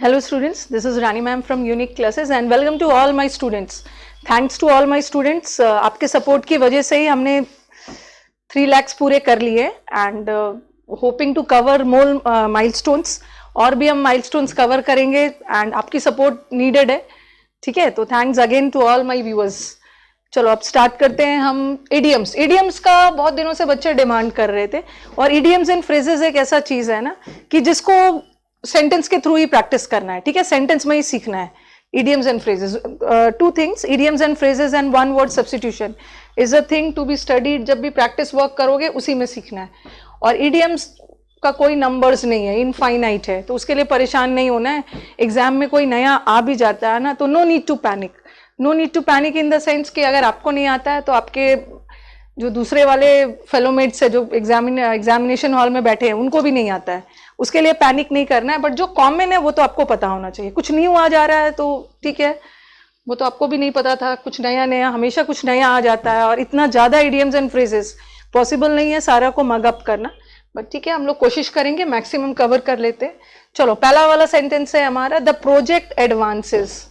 Hello students, this is Rani ma'am from Unique Classes and welcome to all my students. Thanks to all my students. आपके support की वजह से ही हमने 3 lakhs पूरे कर लिए and hoping to cover more milestones. और भी हम milestones cover करेंगे and आपकी support needed है. ठीक है, तो thanks again to all my viewers. चलो अब स्टार्ट करते हैं हम idioms का बहुत दिनों से बच्चे डिमांड कर रहे थे और idioms एंड phrases एक ऐसा चीज है ना कि जिसको सेंटेंस के थ्रू ही प्रैक्टिस करना है. ठीक है, सेंटेंस में ही सीखना है. idioms and phrases, two things, idioms and phrases and one word substitution is a thing to be studied. जब भी प्रैक्टिस वर्क करोगे उसी में सीखना है. और idioms का कोई नंबर्स नहीं है, इनफाइनाइट है, तो उसके लिए परेशान नहीं होना है. एग्जाम में कोई नया आ भी जाता है ना तो no need to panic. No need to panic in the sense कि अगर आपको नहीं आता है तो आपके जो दूसरे वाले फेलोमेट्स है जो एग्जामिनेशन हॉल में बैठे हैं उनको भी नहीं आता है. उसके लिए पैनिक नहीं करना है. बट जो कॉमन है वो तो आपको पता होना चाहिए. कुछ न्यू आ जा रहा है तो ठीक है, वो तो आपको भी नहीं पता था. कुछ नया नया, हमेशा कुछ नया आ जाता है और इतना ज्यादा idioms एंड phrases पॉसिबल नहीं है सारा को मग अप करना. बट ठीक है, हम लोग कोशिश करेंगे, मैक्सिमम कवर कर लेते हैं. चलो, पहला वाला सेंटेंस है हमारा, द प्रोजेक्ट एडवांसेस.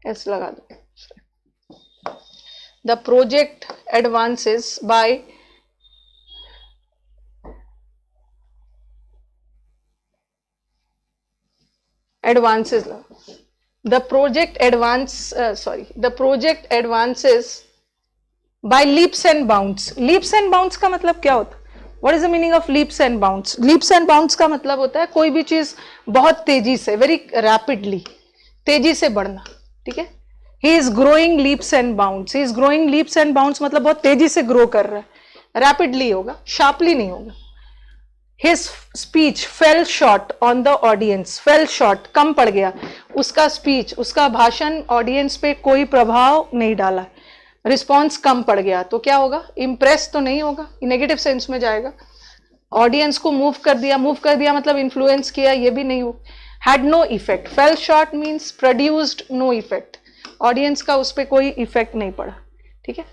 ऐसे लगा दो, the project advances by advances. The project advances by leaps and bounds. Leaps and bounds का मतलब क्या होता है? What is the meaning of leaps and bounds? Leaps and bounds का मतलब होता है कोई भी चीज बहुत तेजी से, very rapidly, तेजी से बढ़ना. ठीक है, he is growing leaps and bounds. He is growing leaps and bounds मतलब बहुत तेजी से ग्रो कर रहा है. rapidly होगा, sharply नहीं होगा. His speech fell short on the audience. Fell short, कम पड़ गया. उसका स्पीच, उसका भाषण ऑडियंस पे कोई प्रभाव नहीं डाला. रिस्पॉन्स कम पड़ गया तो क्या होगा? इम्प्रेस तो नहीं होगा, नेगेटिव सेंस में जाएगा. ऑडियंस को मूव कर दिया मतलब इन्फ्लुएंस किया, ये भी नहीं हो. Had no effect. Fell short means produced no effect. Audience का उस पर कोई इफेक्ट नहीं पड़ा. ठीक है.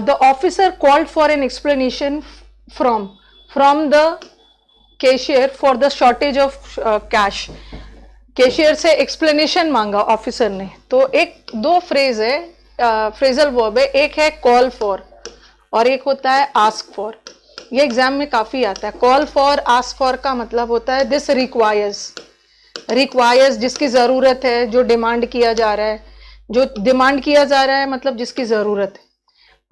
The officer called for an explanation from the cashier for the shortage of cash. Cashier से एक्सप्लेनेशन मांगा ऑफिसर ने. तो एक दो फ्रेज है, फ्रेजल वर्ब है. एक है कॉल फॉर और एक होता है आस्क फॉर. ये एग्जाम में काफी आता है. कॉल फॉर, आस्क फॉर का मतलब होता है दिस रिक्वायर्स. रिक्वायर्स जिसकी जरूरत है, जो डिमांड किया जा रहा है. जो डिमांड किया जा रहा है मतलब जिसकी जरूरत है.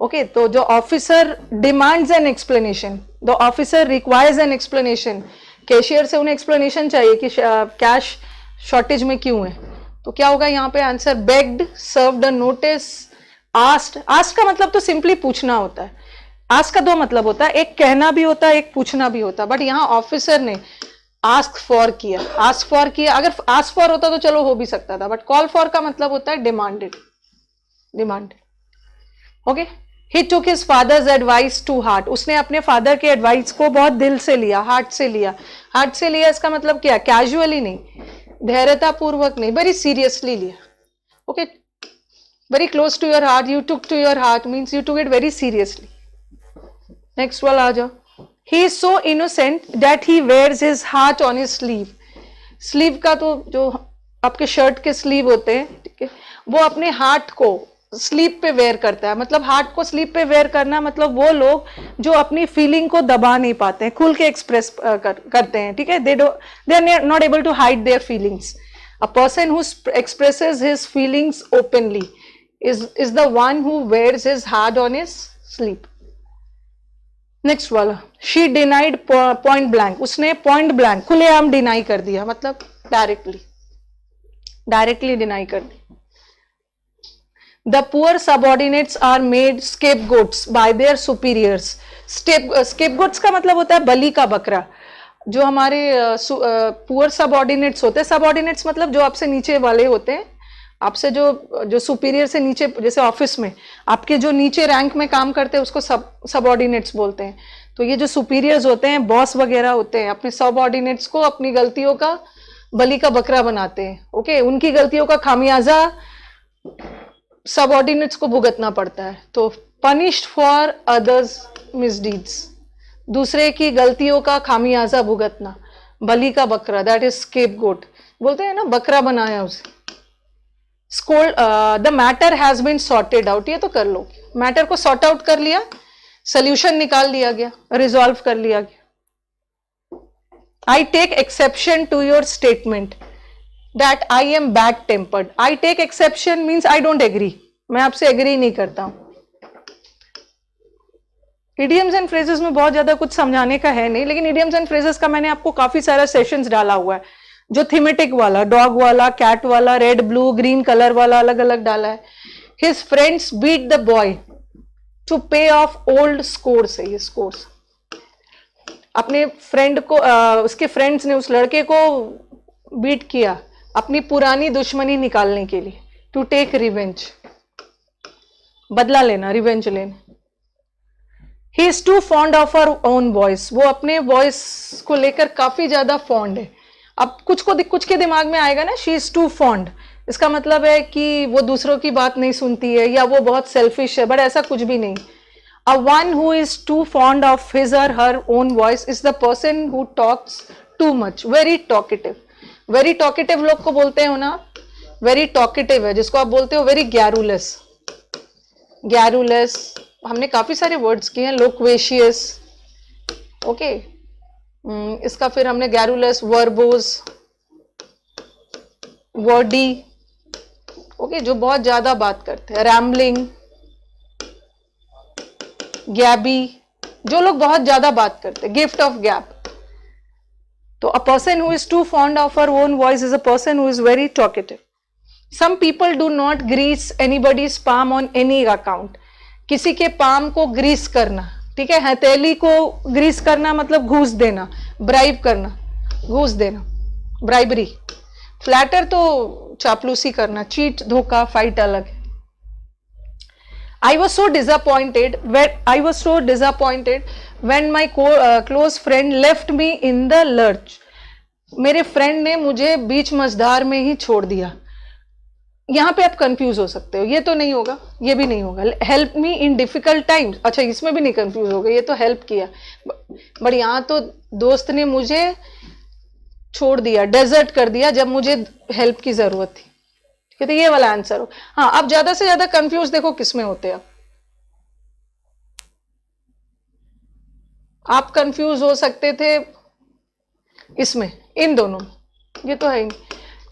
ओके, तो जो officer demands an explanation, the officer requires an explanation. Cashier से उन्हें एक्सप्लेनेशन चाहिए कि कैश शॉर्टेज में क्यों है. तो क्या होगा यहाँ पे answer? Bagged, served a notice, asked. Ask का मतलब तो सिंपली पूछना होता है. आस्क का दो मतलब होता है, एक कहना भी होता है, एक पूछना भी होता है. बट यहाँ ऑफिसर ने आस्क फॉर किया. आस्क फॉर किया, अगर आस्क फॉर होता तो चलो हो भी सकता था, बट कॉल फॉर का मतलब होता है demanded. Okay. He took his father's advice to heart. उसने अपने फादर के एडवाइस को बहुत दिल से लिया, हार्ट से लिया. हार्ट से लिया इसका मतलब क्या? कैजुअली नहीं, धैर्यता पूर्वक नहीं, वेरी सीरियसली लिया. Okay, very close to your heart. You took to your heart means you took it very seriously. Next वाला आ जाओ. He is so innocent that he wears his heart on his sleeve. Sleeve का तो जो आपके shirt के sleeve होते हैं, ठीक है, वो अपने हार्ट को स्लीप पे वेयर करता है. मतलब हार्ट को स्लीप पे वेयर करना मतलब वो लोग जो अपनी फीलिंग को दबा नहीं पाते हैं, खुल के एक्सप्रेस करते हैं. ठीक है, they are not able to hide their feelings. A person who expresses his feelings openly is the one who wears his heart on his sleep. नेक्स्ट वाला, शी डिनाइड पॉइंट ब्लैंक. उसने पॉइंट ब्लैंक, खुलेआम deny कर दिया, मतलब directly deny कर दी. The poor subordinates are made scapegoats by their superiors. Scapegoats का मतलब होता है बलि का बकरा. जो हमारे पुअर सबऑर्डिनेट्स होते हैं, सबऑर्डिनेट्स मतलब जो आपसे नीचे वाले होते हैं, आपसे जो सुपीरियर से नीचे, जैसे ऑफिस में आपके जो नीचे रैंक में काम करते हैं उसको सबऑर्डिनेट्स बोलते हैं. तो ये जो सुपीरियर्स होते हैं, बॉस वगैरह होते हैं, अपने सबऑर्डिनेट्स को अपनी गलतियों का बलि का बकरा बनाते हैं. ओके, उनकी गलतियों का खामियाजा सबऑर्डिनेट्स को भुगतना पड़ता है. तो पनिश्ड फॉर अदर्स मिसडीड्स, दूसरे की गलतियों का खामियाजा भुगतना. बलि का बकरा, दैट इज स्केप गोट, बोलते हैं ना बकरा बनाया उसे। Scold, the matter has been sorted out, ये तो कर लो, मैटर को सॉर्ट आउट कर लिया, सोल्यूशन निकाल लिया गया, रिजॉल्व कर लिया गया। I take exception to your statement that I am bad tempered. I take exception means I don't agree, मैं आपसे एग्री नहीं करता हूं। इडियम्स एंड फ्रेजेस में बहुत ज्यादा कुछ समझाने का है नहीं, लेकिन इडियम्स एंड फ्रेजेस का मैंने आपको काफी सारा सेशंस डाला हुआ है, जो थीमेटिक वाला, डॉग वाला, कैट वाला, रेड ब्लू ग्रीन कलर वाला अलग अलग डाला है। His friends beat the boy to pay off old scores है, ये स्कोर्स अपने फ्रेंड को, उसके फ्रेंड्स ने उस लड़के को बीट किया अपनी पुरानी दुश्मनी निकालने के लिए, टू टेक रिवेंज, बदला लेना, रिवेंज लेना। He is too fond of her own voice, वो अपने वॉइस को लेकर काफी ज्यादा फॉन्ड है। अब कुछ के दिमाग में आएगा ना, शी इज टू फॉन्ड, इसका मतलब है कि वो दूसरों की बात नहीं सुनती है या वो बहुत सेल्फिश है, बट ऐसा कुछ भी नहीं। A one who is too fond of his or her own voice is the person who talks too much, very talkative. Very talkative लोग को बोलते हो ना, वेरी टॉकेटिव है जिसको आप बोलते हो वेरी ग्यारुलेस। ग्यारुलेस हमने काफी सारे वर्ड्स किए हैं, लोक्वेशियस, ओके, इसका फिर हमने ग्यारुलेस, वर्बोस, वर्डी, ओके, जो बहुत ज्यादा बात करते हैं, रैम्बलिंग, गैबी, जो लोग बहुत ज्यादा बात करते हैं, गिफ्ट ऑफ गैप। तो a person who is too fond of her own voice is a person who is very talkative. Some people do not grease anybody's palm on any account, किसी के पाम को Greece करना, ठीक है, हथेली को Greece करना मतलब घूस देना, ब्राइब करना, घूस देना, ब्राइबरी। फ्लैटर तो चापलूसी करना, चीट, धोखा, फाइट अलग है। I was so disappointed when my close friend left me in the lurch. मेरे फ्रेंड ने मुझे बीच मझधार में ही छोड़ दिया। यहां पे आप कंफ्यूज हो सकते हो, ये तो नहीं होगा, ये भी नहीं होगा। हेल्प मी इन डिफिकल्ट टाइम्स, अच्छा इसमें भी नहीं कंफ्यूज हो गए, ये तो हेल्प किया, बट यहां तो दोस्त ने मुझे छोड़ दिया, डेजर्ट कर दिया जब मुझे हेल्प की जरूरत थी। ठीक है, तो ये वाला आंसर हो। हाँ, अब ज्यादा से ज्यादा कंफ्यूज देखो किसमें होते हैं आप कंफ्यूज हो सकते थे इसमें, इन दोनों, ये तो है।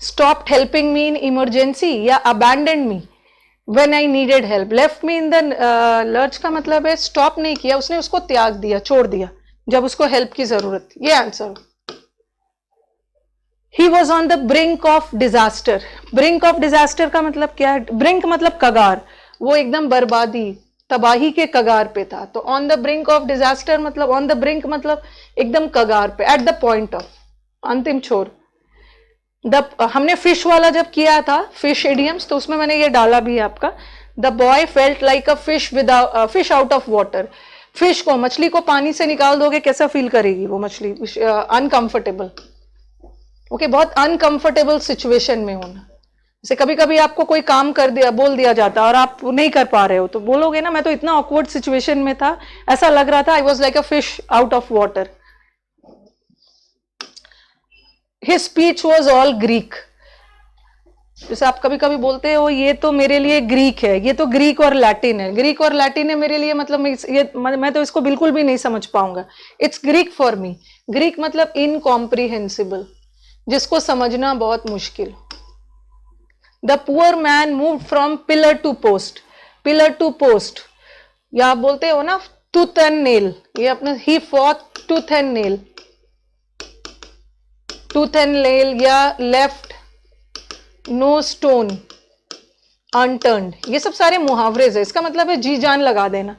Stopped helping me in emergency या abandon me when I needed help. Left me in the lurch का मतलब है स्टॉप नहीं किया उसने, उसको त्याग दिया, छोड़ दिया जब उसको हेल्प की जरूरत थी, ये answer. He was on the brink of disaster. Brink of disaster का मतलब क्या है? ब्रिंक मतलब कगार, वो एकदम बर्बादी, तबाही के कगार पे था। तो on the brink of disaster मतलब, ऑन द ब्रिंक मतलब एकदम कगार पे, एट द पॉइंट ऑफ, अंतिम छोर। हमने फिश वाला जब किया था, फिश इडियम्स, तो उसमें मैंने ये डाला भी है आपका, the boy felt like a fish without fish out of water. Fish को, मछली को पानी से निकाल दोगे कैसा फील करेगी वो मछली? अनकंफर्टेबल, ओके, बहुत अनकंफर्टेबल सिचुएशन में होना। जैसे कभी कभी आपको कोई काम कर दिया, बोल दिया जाता और आप नहीं कर पा रहे हो, तो बोलोगे ना मैं तो इतना ऑकवर्ड सिचुएशन में था, ऐसा लग रहा था, I was like a fish out of water. His speech was all Greek. जैसे आप कभी कभी बोलते हो ये तो मेरे लिए ग्रीक है, ये तो ग्रीक और लैटिन है। ग्रीक और लैटिन है मेरे लिए, मतलब मैं तो इसको बिल्कुल भी नहीं समझ पाऊंगा। It's Greek for me. Greek मतलब इनकॉम्प्रिहेंसिबल, जिसको समझना बहुत मुश्किल। The poor man move from pillar to post. Pillar to post, या आप बोलते हो ना टूथ एंड नेल, ये अपना ही fought tooth and nail, tooth and nail, या लेफ्ट नो स्टोन अनटर्न्ड, ये सब सारे मुहावरेज है। इसका मतलब है जी जान लगा देना।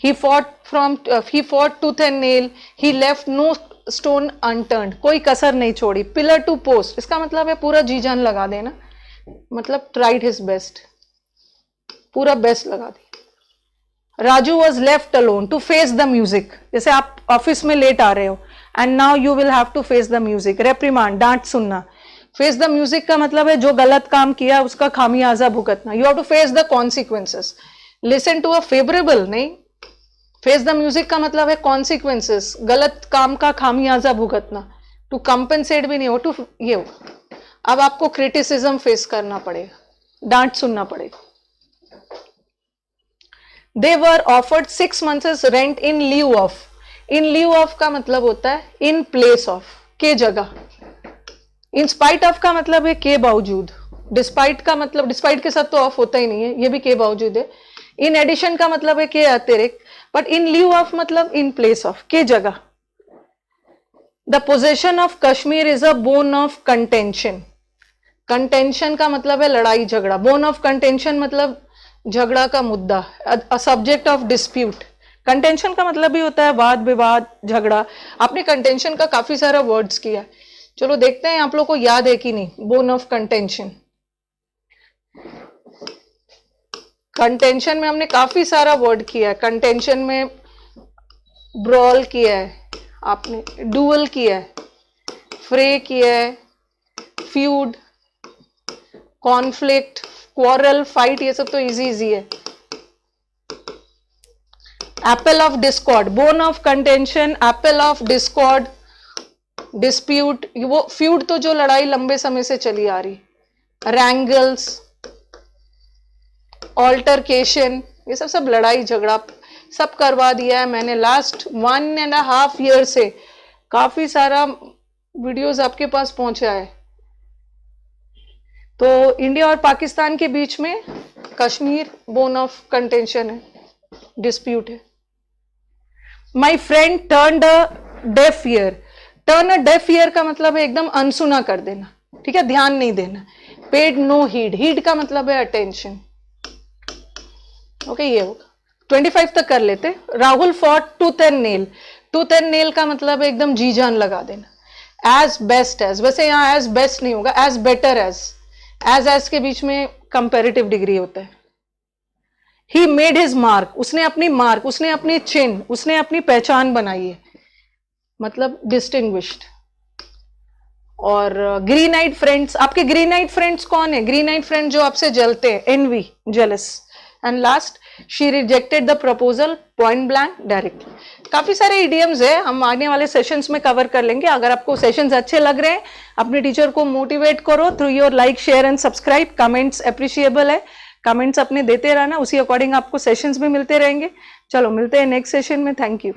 He fought tooth and nail, he left no stone unturned, कोई कसर नहीं छोड़ी। पिलर टू पोस्ट, इसका मतलब है पूरा जी जान लगा देना, मतलब ट्राइड हिज बेस्ट, पूरा बेस्ट लगा दिया। Raju was left alone to face the music. जैसे आप ऑफिस में लेट आ रहे हो and now you will have to face the music. Reprimand, डांट सुनना। फेस द म्यूजिक का मतलब है जो गलत काम किया उसका खामियाजा भुगतना। You have to face the consequences. Listen to a favourable नहीं, फेस द म्यूजिक का मतलब है कॉन्सिक्वेंसेस, गलत काम का खामियाजा भुगतना, टू कंपेंसेट भी नहीं हो, टू ये हो। अब आपको क्रिटिसिज्म फेस करना पड़ेगा, डांट सुनना पड़ेगा। They were offered 6 months rent in lieu of. In lieu of का मतलब होता है इन प्लेस ऑफ, के जगह। इन स्पाइट ऑफ का मतलब है के बावजूद। डिस्पाइट का मतलब, डिस्पाइट के साथ तो ऑफ होता ही नहीं है, ये भी के बावजूद है। इन एडिशन का मतलब है के अतिरिक्त, बट इन लीव ऑफ मतलब इन प्लेस ऑफ, के जगह। The possession of Kashmir is a bone of contention. Contention का मतलब है लड़ाई झगड़ा, बोन ऑफ कंटेंशन मतलब झगड़ा का मुद्दा, a subject of dispute. Contention का मतलब भी होता है वाद विवाद, झगड़ा। आपने कंटेंशन का काफी सारा वर्ड्स किया, चलो देखते हैं आप लोग को याद है कि नहीं। बोन ऑफ कंटेंशन, कंटेंशन में हमने काफी सारा वर्ड किया है। कंटेंशन में ब्रॉल किया है आपने, डुअल किया है, फ्रे किया है, फ्यूड, कॉन्फ्लिक्ट, क्वारल, फाइट, ये सब तो इजी इजी है। Apple of Discord, bone of contention, Apple of Discord, dispute, वो फ्यूड तो जो लड़ाई लंबे समय से चली आ रही, रैंगल्स, ऑल्टरकेशन, ये सब लड़ाई झगड़ा सब करवा दिया है मैंने। लास्ट 1.5 year से काफी सारा वीडियोस आपके पास पहुंचा है। तो इंडिया और पाकिस्तान के बीच में कश्मीर बोन ऑफ कंटेंशन है, डिस्प्यूट है। My friend turned a deaf ear. Turn a deaf ear का मतलब है एकदम अनसुना कर देना, ठीक है, ध्यान नहीं देना। पेड नो हीड, हीड का मतलब है अटेंशन। ओके, ये होगा। 25 तक कर लेते। Rahul for tooth and nail. Tooth and nail का मतलब है एकदम जी जान लगा देना। एज बेस्ट एज, वैसे यहां एज बेस्ट नहीं होगा, एज बेटर एज। एज के बीच में कंपेरेटिव डिग्री होता है। ही मेड हिज मार्क, उसने अपनी मार्क, उसने अपनी चिन्ह, उसने अपनी पहचान बनाई है, मतलब डिस्टिंग्विश्ड। और ग्रीन आइड फ्रेंड्स, आपके ग्रीन आइड फ्रेंड्स कौन है? ग्रीन आइड फ्रेंड जो आपसे जलते हैं, envy, jealous. And last, she rejected the proposal point blank directly. काफी सारे इडियम्स है, हम आने वाले सेशंस में कवर कर लेंगे। अगर आपको सेशंस अच्छे लग रहे हैं, अपने टीचर को मोटिवेट करो through your like, share and subscribe. Comments appreciable है, कमेंट्स अपने देते रहना, उसी अकॉर्डिंग आपको सेशंस भी मिलते रहेंगे। चलो मिलते हैं नेक्स्ट सेशन में। Thank you.